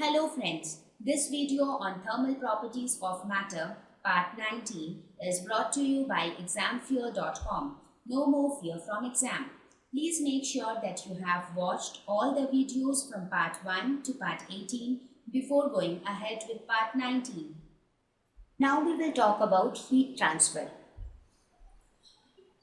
Hello friends, this video on thermal properties of matter part 19 is brought to you by examfear.com. No more fear from exam. Please make sure that you have watched all the videos from part 1 to part 18 before going ahead with part 19. Now we will talk about heat transfer.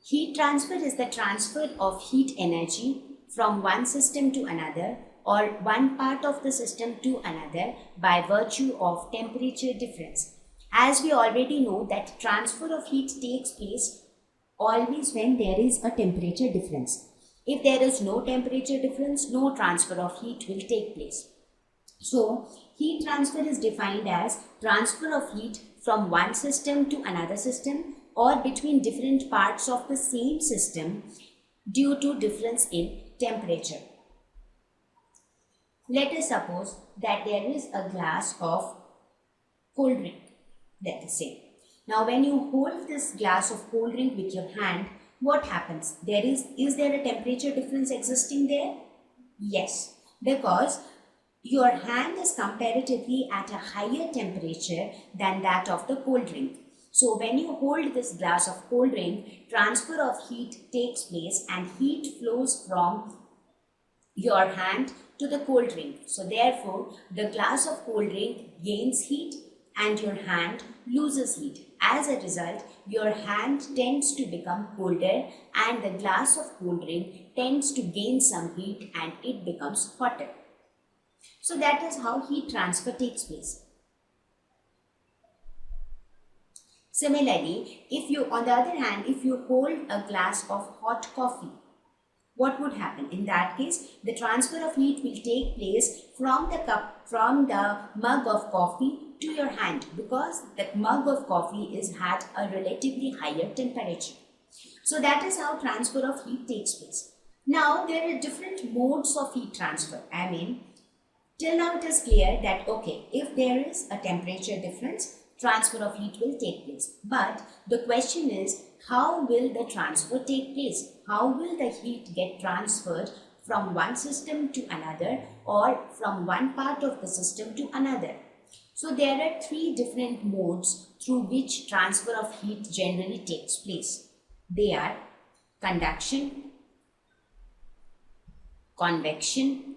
Heat transfer is the transfer of heat energy from one system to another or one part of the system to another by virtue of temperature difference. As we already know that transfer of heat takes place always when there is a temperature difference. If there is no temperature difference, no transfer of heat will take place. So, heat transfer is defined as transfer of heat from one system to another system or between different parts of the same system due to difference in temperature. Let us suppose that there is a glass of cold drink, let us say. Now when you hold this glass of cold drink with your hand, what happens? Is there a temperature difference existing there? Yes, because your hand is comparatively at a higher temperature than that of the cold drink. So when you hold this glass of cold drink, transfer of heat takes place and heat flows from your hand to the cold drink. So therefore, the glass of cold drink gains heat and your hand loses heat. As a result, your hand tends to become colder and the glass of cold drink tends to gain some heat and it becomes hotter. So that is how heat transfer takes place. Similarly, on the other hand, if you hold a glass of hot coffee, what would happen? In that case, the transfer of heat will take place from the mug of coffee to your hand because that mug of is at a relatively higher temperature. So that is how transfer of heat takes place. Now there are different modes of heat transfer. Till now it is clear that if there is a temperature difference, transfer of heat will take place. But the question is, how will the transfer take place? How will the heat get transferred from one system to another or from one part of the system to another? So there are three different modes through which transfer of heat generally takes place. They are conduction, convection,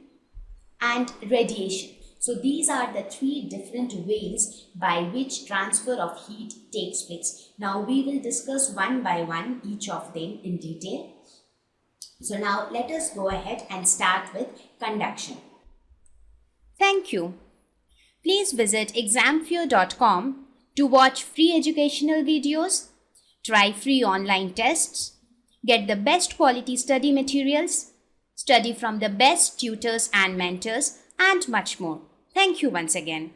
and radiation. So these are the three different ways by which transfer of heat takes place. Now we will discuss one by one each of them in detail. So now let us go ahead and start with conduction. Thank you. Please visit examfear.com to watch free educational videos, try free online tests, get the best quality study materials, study from the best tutors and mentors, and much more. Thank you once again.